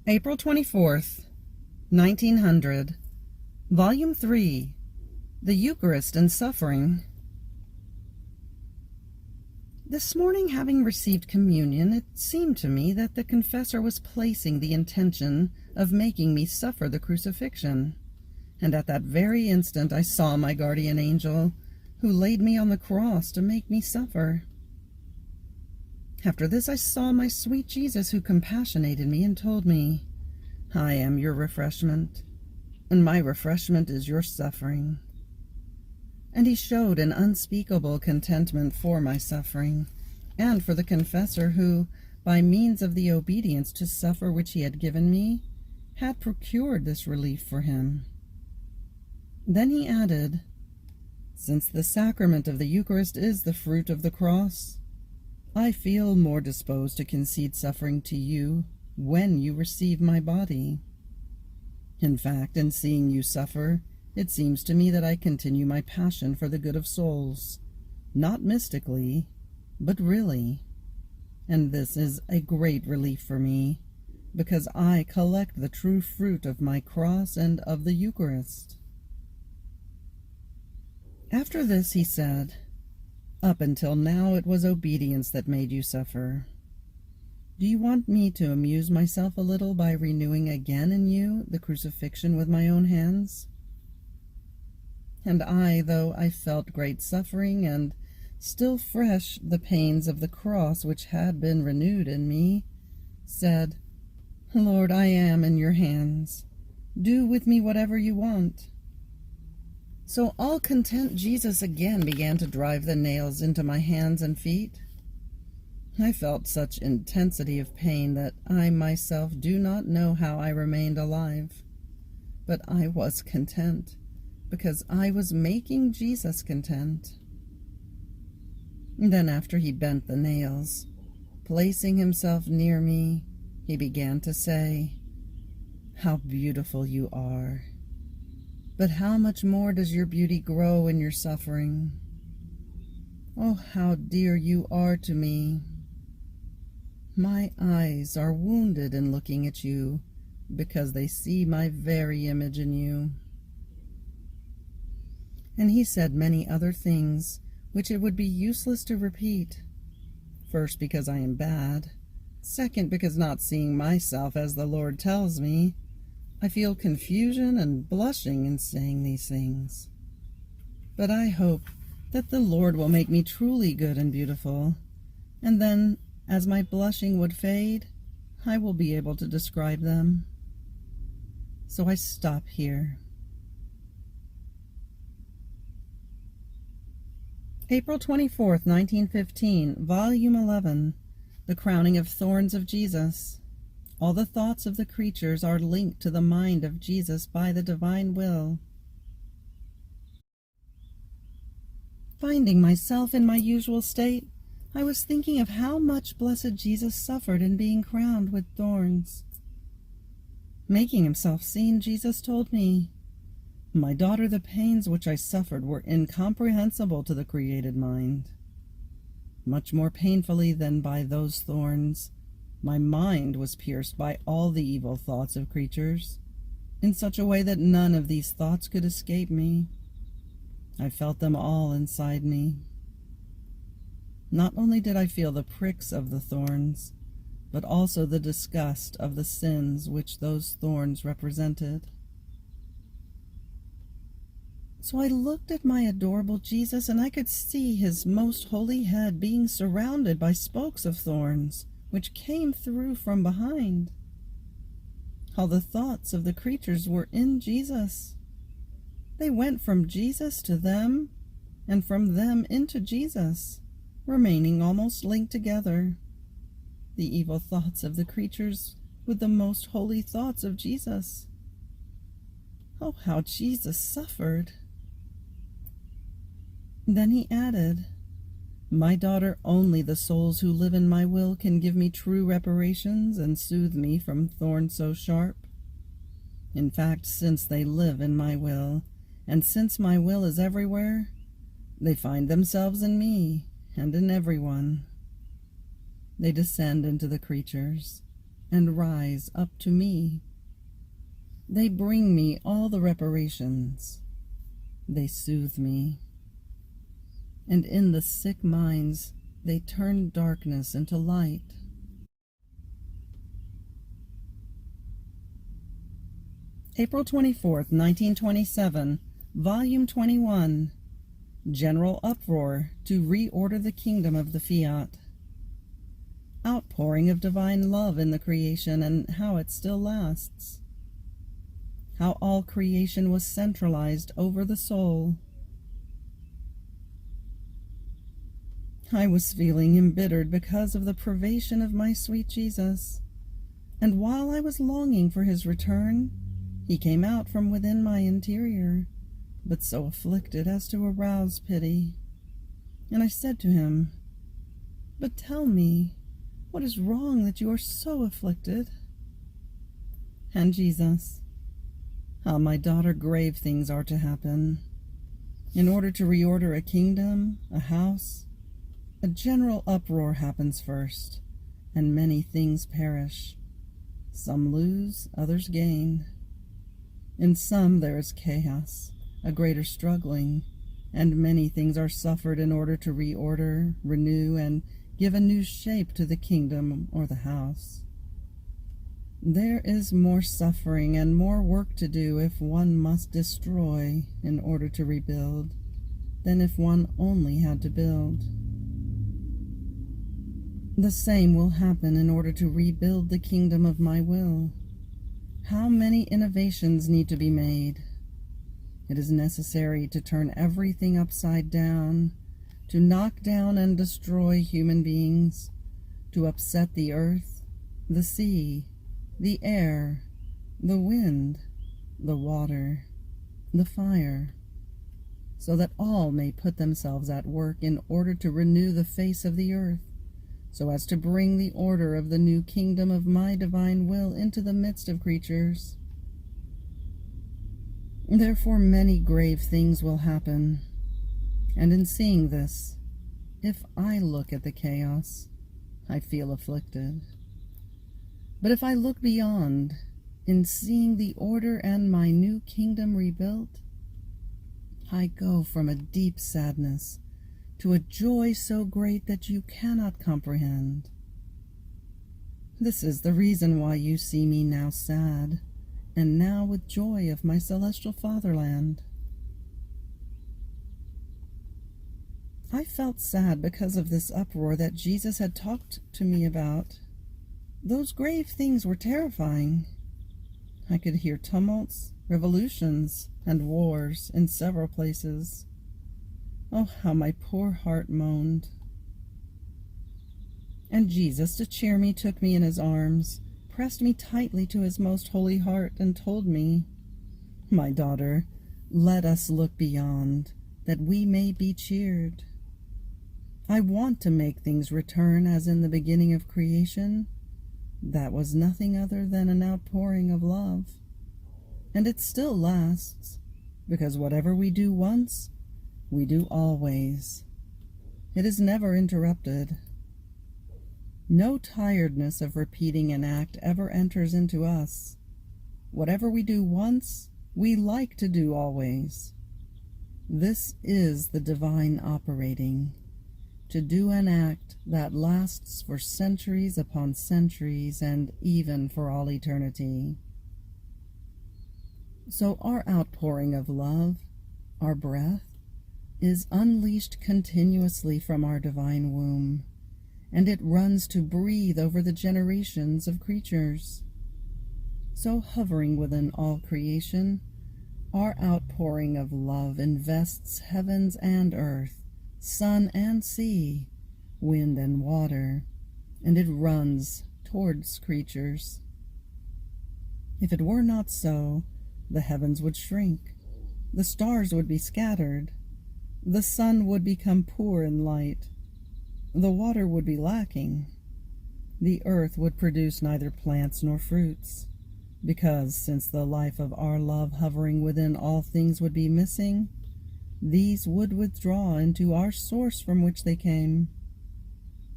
April 24th, 1900, Volume 3, The Eucharist and Suffering. This morning, having received communion, it seemed to me that the confessor was placing the intention of making me suffer the crucifixion, and at that very instant I saw my guardian angel, who laid me on the cross to make me suffer. After this I saw my sweet Jesus, who compassionated me and told me, "I am your refreshment, and my refreshment is your suffering." And he showed an unspeakable contentment for my suffering, and for the confessor who, by means of the obedience to suffer which he had given me, had procured this relief for him. Then he added, "Since the sacrament of the Eucharist is the fruit of the cross, I feel more disposed to concede suffering to you when you receive my body. In fact, in seeing you suffer, it seems to me that I continue my passion for the good of souls, not mystically, but really. And this is a great relief for me, because I collect the true fruit of my cross and of the Eucharist." After this he said, "Up until now it was obedience that made you suffer. Do you want me to amuse myself a little by renewing again in you the crucifixion with my own hands?" And I, though I felt great suffering, and still fresh the pains of the cross which had been renewed in me, said, "Lord, I am in your hands. Do with me whatever you want." So all content, Jesus again began to drive the nails into my hands and feet. I felt such intensity of pain that I myself do not know how I remained alive. But I was content, because I was making Jesus content. Then after he bent the nails, placing himself near me, he began to say, "How beautiful you are! But how much more does your beauty grow in your suffering? Oh, how dear you are to me! My eyes are wounded in looking at you, because they see my very image in you." And he said many other things, which it would be useless to repeat. First, because I am bad. Second, because not seeing myself as the Lord tells me, I feel confusion and blushing in saying these things. But I hope that the Lord will make me truly good and beautiful, and then, as my blushing would fade, I will be able to describe them. So I stop here. April 24th, 1915, Volume 11, The Crowning of Thorns of Jesus. All the thoughts of the creatures are linked to the mind of Jesus by the divine will. Finding myself in my usual state, I was thinking of how much blessed Jesus suffered in being crowned with thorns. Making himself seen, Jesus told me, "My daughter, the pains which I suffered were incomprehensible to the created mind. Much more painfully than by those thorns, my mind was pierced by all the evil thoughts of creatures, in such a way that none of these thoughts could escape me. I felt them all inside me. Not only did I feel the pricks of the thorns, but also the disgust of the sins which those thorns represented. So I looked at my adorable Jesus, and I could see his most holy head being surrounded by spokes of thorns, which came through from behind. All the thoughts of the creatures were in Jesus. They went from Jesus to them, and from them into Jesus, remaining almost linked together. The evil thoughts of the creatures with the most holy thoughts of Jesus. Oh, how Jesus suffered!" Then he added, "My daughter, only the souls who live in my will can give me true reparations and soothe me from thorns so sharp. In fact, since they live in my will, and since my will is everywhere, they find themselves in me and in everyone. They descend into the creatures, and rise up to me. They bring me all the reparations. They soothe me. And in the sick minds they turn darkness into light. April 24th, 1927, Volume 21, General Uproar to Reorder the Kingdom of the Fiat. Outpouring of divine love in the creation and how it still lasts. How all creation was centralized over the soul. I was feeling embittered because of the privation of my sweet Jesus, and while I was longing for his return, he came out from within my interior, but so afflicted as to arouse pity. And I said to him, "But tell me, what is wrong that you are so afflicted?" And Jesus, "Ah, my daughter, grave things are to happen. In order to reorder a kingdom, a house, a general uproar happens first, and many things perish. Some lose, others gain. In some there is chaos, a greater struggling, and many things are suffered in order to reorder, renew, and give a new shape to the kingdom or the house. There is more suffering and more work to do if one must destroy in order to rebuild than if one only had to build. The same will happen in order to rebuild the kingdom of my will. How many innovations need to be made? It is necessary to turn everything upside down, to knock down and destroy human beings, to upset the earth, the sea, the air, the wind, the water, the fire, so that all may put themselves at work in order to renew the face of the earth, so as to bring the order of the new kingdom of my divine will into the midst of creatures. Therefore many grave things will happen, and in seeing this, if I look at the chaos, I feel afflicted. But if I look beyond, in seeing the order and my new kingdom rebuilt, I go from a deep sadness to a joy so great that you cannot comprehend. This is the reason why you see me now sad, and now with joy of my celestial fatherland. I felt sad because of this uproar that Jesus had talked to me about. Those grave things were terrifying. I could hear tumults, revolutions, and wars in several places. Oh, how my poor heart moaned. And Jesus, to cheer me, took me in his arms, pressed me tightly to his most holy heart, and told me, "My daughter, let us look beyond, that we may be cheered. I want to make things return as in the beginning of creation. That was nothing other than an outpouring of love. And it still lasts, because whatever we do once, we do always. It is never interrupted. No tiredness of repeating an act ever enters into us. Whatever we do once, we like to do always. This is the divine operating, to do an act that lasts for centuries upon centuries and even for all eternity. So our outpouring of love, our breath, is unleashed continuously from our divine womb, and it runs to breathe over the generations of creatures. So hovering within all creation, our outpouring of love invests heavens and earth, sun and sea, wind and water, and it runs towards creatures. If it were not so, the heavens would shrink, the stars would be scattered, the sun would become poor in light, the water would be lacking, the earth would produce neither plants nor fruits, because since the life of our love hovering within all things would be missing, these would withdraw into our source from which they came.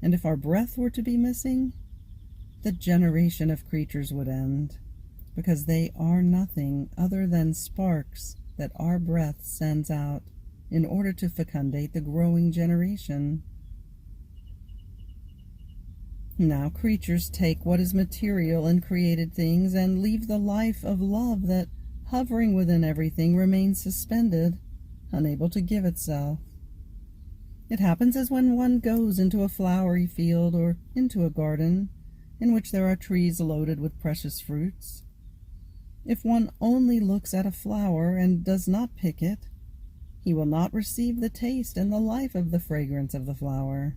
And if our breath were to be missing, the generation of creatures would end, because they are nothing other than sparks that our breath sends out in order to fecundate the growing generation. Now creatures take what is material in created things and leave the life of love that, hovering within everything, remains suspended, unable to give itself. It happens as when one goes into a flowery field or into a garden in which there are trees loaded with precious fruits. If one only looks at a flower and does not pick it, he will not receive the taste and the life of the fragrance of the flower.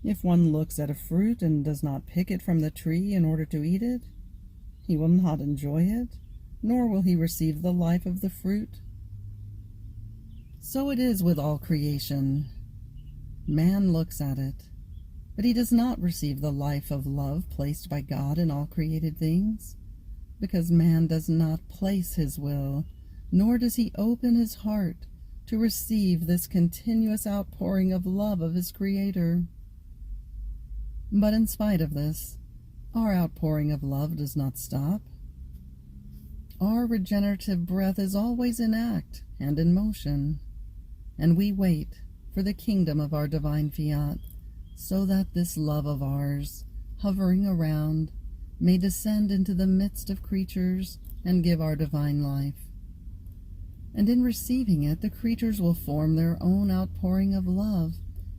If one looks at a fruit and does not pick it from the tree in order to eat it, he will not enjoy it, nor will he receive the life of the fruit. So it is with all creation. Man looks at it, but he does not receive the life of love placed by God in all created things, because man does not place his will, nor does he open his heart to receive this continuous outpouring of love of his Creator. But in spite of this, our outpouring of love does not stop. Our regenerative breath is always in act and in motion, and we wait for the kingdom of our divine Fiat, so that this love of ours, hovering around, may descend into the midst of creatures and give our divine life. And in receiving it, the creatures will form their own outpouring of love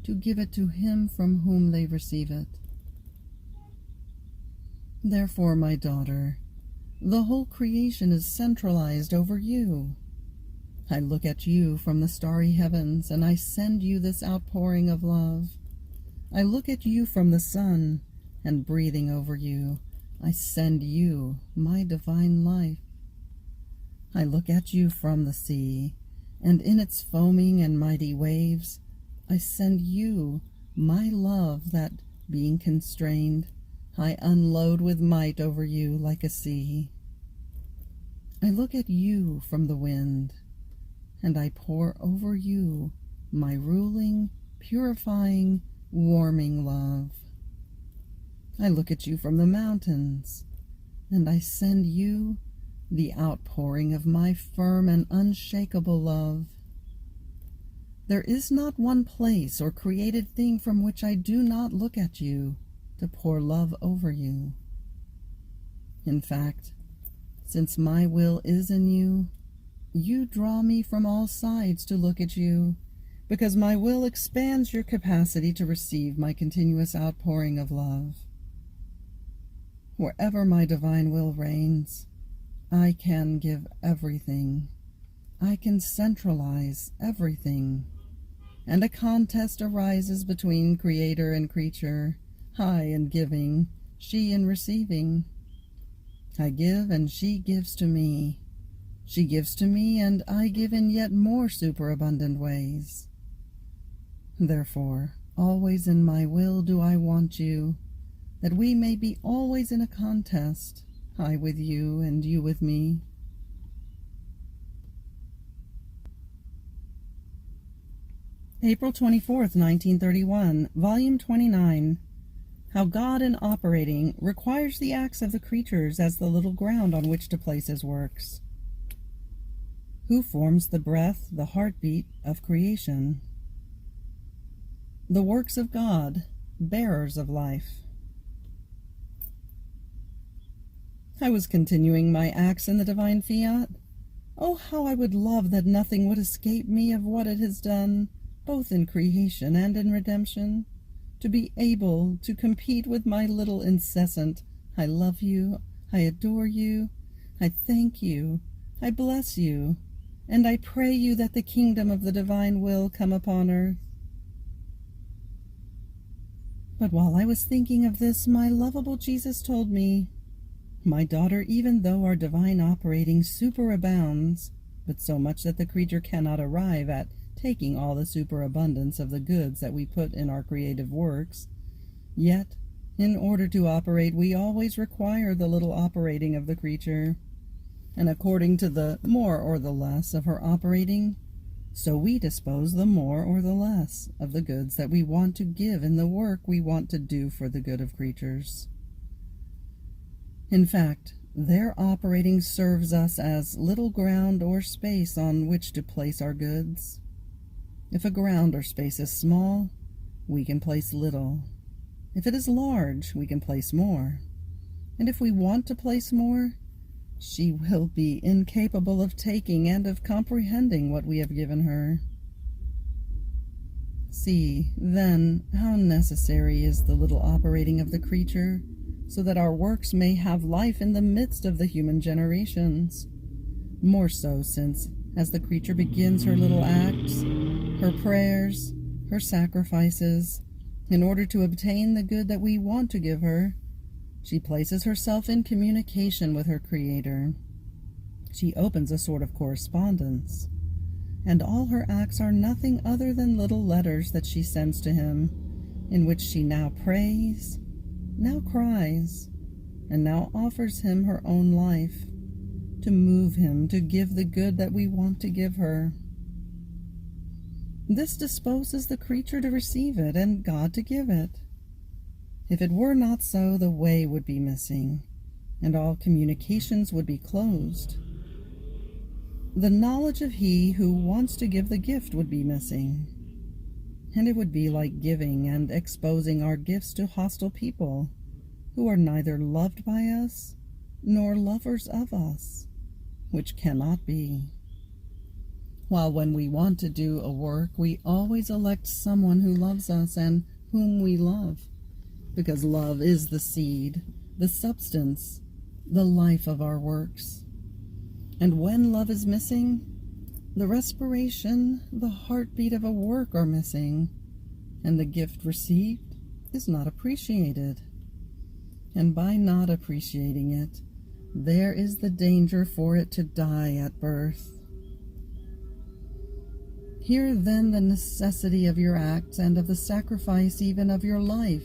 to give it to him from whom they receive it. Therefore, my daughter, the whole creation is centralized over you. I look at you from the starry heavens, and I send you this outpouring of love. I look at you from the sun, and breathing over you, I send you my divine life. I look at you from the sea, and in its foaming and mighty waves, I send you my love that, being constrained, I unload with might over you like a sea. I look at you from the wind, and I pour over you my ruling, purifying, warming love. I look at you from the mountains, and I send you the outpouring of my firm and unshakable love. There is not one place or created thing from which I do not look at you to pour love over you. In fact, since my will is in you, you draw me from all sides to look at you, because my will expands your capacity to receive my continuous outpouring of love. Wherever my divine will reigns, I can give everything. I can centralize everything. And a contest arises between creator and creature, I in giving, she in receiving. I give, and she gives to me. She gives to me, and I give in yet more superabundant ways. Therefore, always in my will do I want you, that we may be always in a contest, I with you and you with me. April 24th, 1931, Volume 29. How God in operating requires the acts of the creatures as the little ground on which to place his works. Who forms the breath, the heartbeat of creation? The works of God, bearers of life. I was continuing my acts in the divine Fiat. Oh, how I would love that nothing would escape me of what it has done, both in creation and in redemption, to be able to compete with my little incessant, I love you, I adore you, I thank you, I bless you, and I pray you that the kingdom of the divine will come upon earth. But while I was thinking of this, my lovable Jesus told me, my daughter, even though our divine operating superabounds, but so much that the creature cannot arrive at taking all the superabundance of the goods that we put in our creative works, yet, in order to operate, we always require the little operating of the creature, and according to the more or the less of her operating, so we dispose the more or the less of the goods that we want to give in the work we want to do for the good of creatures. In fact, their operating serves us as little ground or space on which to place our goods. If a ground or space is small, we can place little. If it is large, we can place more. And if we want to place more, she will be incapable of taking and of comprehending what we have given her. See, then, how necessary is the little operating of the creature, so that our works may have life in the midst of the human generations. More so since, as the creature begins her little acts, her prayers, her sacrifices, in order to obtain the good that we want to give her, she places herself in communication with her Creator. She opens a sort of correspondence, and all her acts are nothing other than little letters that she sends to him, in which she now prays, now cries, and now offers him her own life, to move him to give the good that we want to give her. This disposes the creature to receive it, and God to give it. If it were not so, the way would be missing, and all communications would be closed. The knowledge of he who wants to give the gift would be missing, and it would be like giving and exposing our gifts to hostile people, who are neither loved by us nor lovers of us, which cannot be. While when we want to do a work, we always elect someone who loves us and whom we love, because love is the seed, the substance, the life of our works. And when love is missing, the respiration, the heartbeat of a work are missing, and the gift received is not appreciated. And by not appreciating it, there is the danger for it to die at birth. Hear then the necessity of your acts and of the sacrifice even of your life,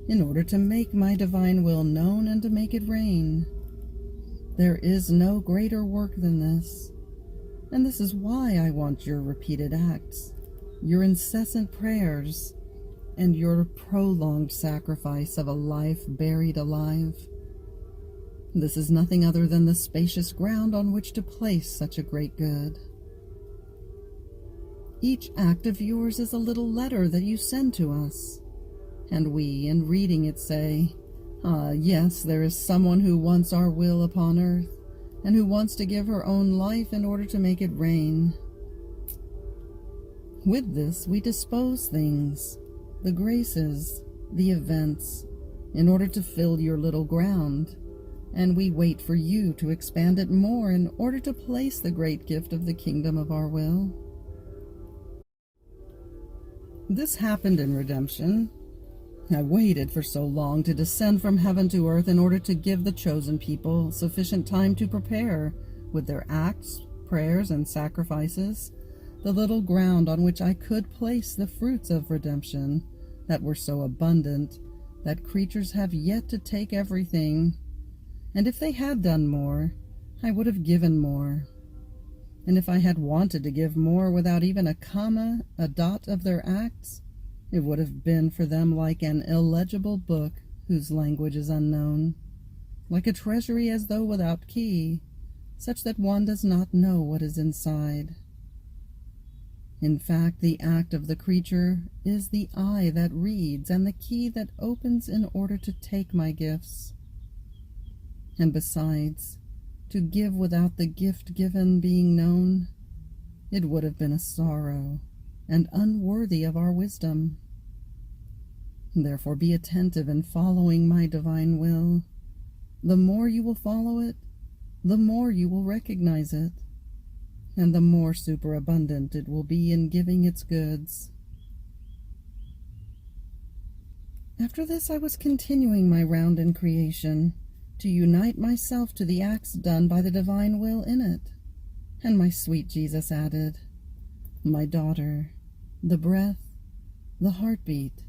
in order to make my divine will known and to make it reign. There is no greater work than this, and this is why I want your repeated acts, your incessant prayers, and your prolonged sacrifice of a life buried alive. This is nothing other than the spacious ground on which to place such a great good. Each act of yours is a little letter that you send to us, and we, in reading it, say, "Ah, yes, there is someone who wants our will upon earth, and who wants to give her own life in order to make it reign." With this we dispose things, the graces, the events, in order to fill your little ground, and we wait for you to expand it more in order to place the great gift of the kingdom of our will. This happened in redemption. I waited for so long to descend from heaven to earth in order to give the chosen people sufficient time to prepare, with their acts, prayers, and sacrifices, the little ground on which I could place the fruits of redemption that were so abundant that creatures have yet to take everything. And if they had done more, I would have given more. And if I had wanted to give more without even a comma, a dot of their acts, it would have been for them like an illegible book whose language is unknown, like a treasury as though without key, such that one does not know what is inside. In fact, the act of the creature is the eye that reads and the key that opens in order to take my gifts. And besides, to give without the gift given being known, it would have been a sorrow and unworthy of our wisdom. Therefore be attentive in following my divine will. The more you will follow it, the more you will recognize it, and the more superabundant it will be in giving its goods. After this I was continuing my round in creation, to unite myself to the acts done by the divine will in it. And my sweet Jesus added, "My daughter, the breath, the heartbeat,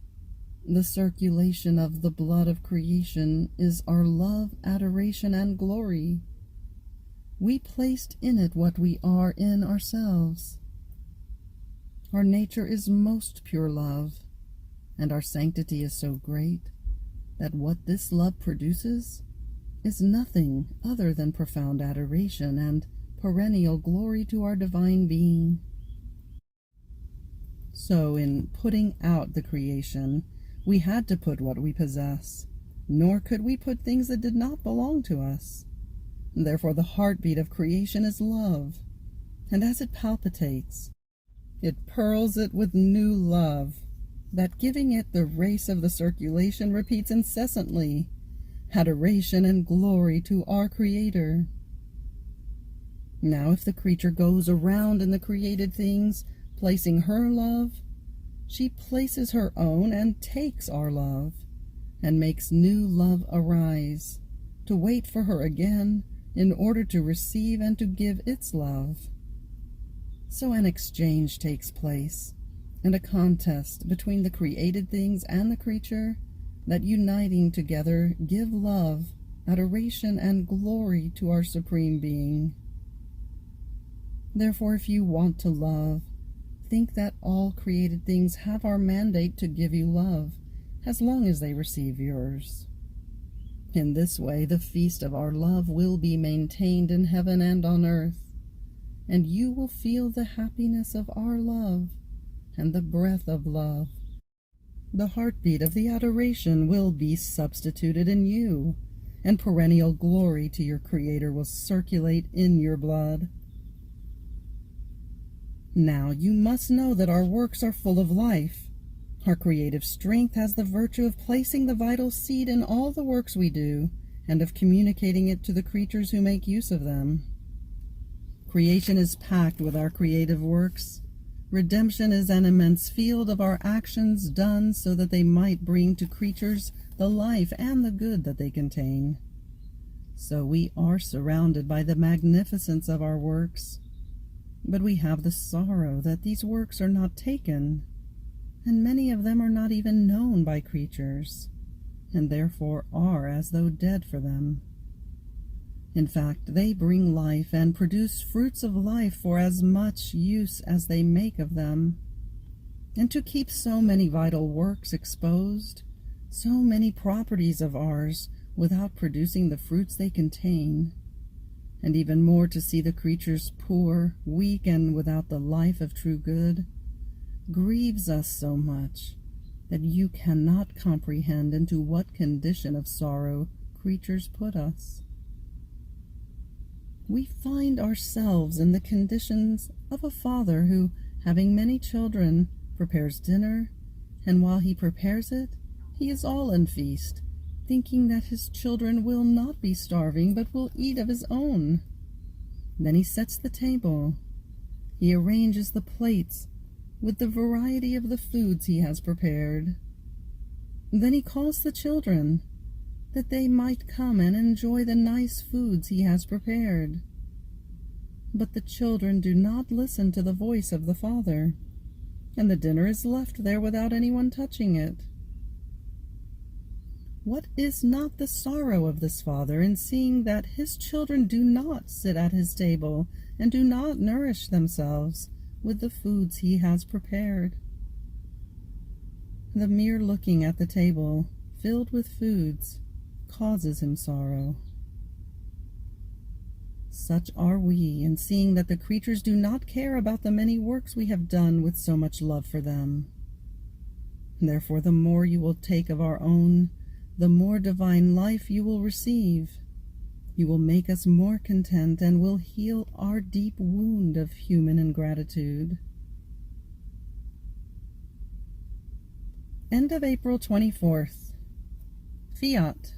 the circulation of the blood of creation is our love, adoration, and glory. We placed in it what we are in ourselves. Our nature is most pure love, and our sanctity is so great that what this love produces is nothing other than profound adoration and perennial glory to our divine being. So in putting out the creation, we had to put what we possess, nor could we put things that did not belong to us. Therefore the heartbeat of creation is love, and as it palpitates, it pearls it with new love, that giving it the race of the circulation repeats incessantly, adoration and glory to our Creator. Now if the creature goes around in the created things, placing her love, she places her own and takes our love, and makes new love arise, to wait for her again, in order to receive and to give its love. So an exchange takes place, and a contest between the created things and the creature, that uniting together give love, adoration, and glory to our Supreme Being. Therefore, if you want to love, think that all created things have our mandate to give you love, as long as they receive yours. In this way, the feast of our love will be maintained in heaven and on earth, and you will feel the happiness of our love and the breath of love. The heartbeat of the adoration will be substituted in you, and perennial glory to your Creator will circulate in your blood. Now you must know that our works are full of life. Our creative strength has the virtue of placing the vital seed in all the works we do, and of communicating it to the creatures who make use of them. Creation is packed with our creative works. Redemption is an immense field of our actions done so that they might bring to creatures the life and the good that they contain. So we are surrounded by the magnificence of our works, but we have the sorrow that these works are not taken, and many of them are not even known by creatures, and therefore are as though dead for them. In fact, they bring life and produce fruits of life for as much use as they make of them. And to keep so many vital works exposed, so many properties of ours, without producing the fruits they contain, and even more to see the creatures poor, weak, and without the life of true good, grieves us so much that you cannot comprehend into what condition of sorrow creatures put us. We find ourselves in the conditions of a father who, having many children, prepares dinner, and while he prepares it, he is all in feast, thinking that his children will not be starving, but will eat of his own. Then he sets the table. He arranges the plates with the variety of the foods he has prepared. Then he calls the children, that they might come and enjoy the nice foods he has prepared. But the children do not listen to the voice of the father, and the dinner is left there without anyone touching it. What is not the sorrow of this father in seeing that his children do not sit at his table and do not nourish themselves with the foods he has prepared? The mere looking at the table, filled with foods, causes him sorrow. Such are we in seeing that the creatures do not care about the many works we have done with so much love for them. Therefore, the more you will take of our own, the more divine life you will receive. You will make us more content and will heal our deep wound of human ingratitude. End of April 24th. Fiat.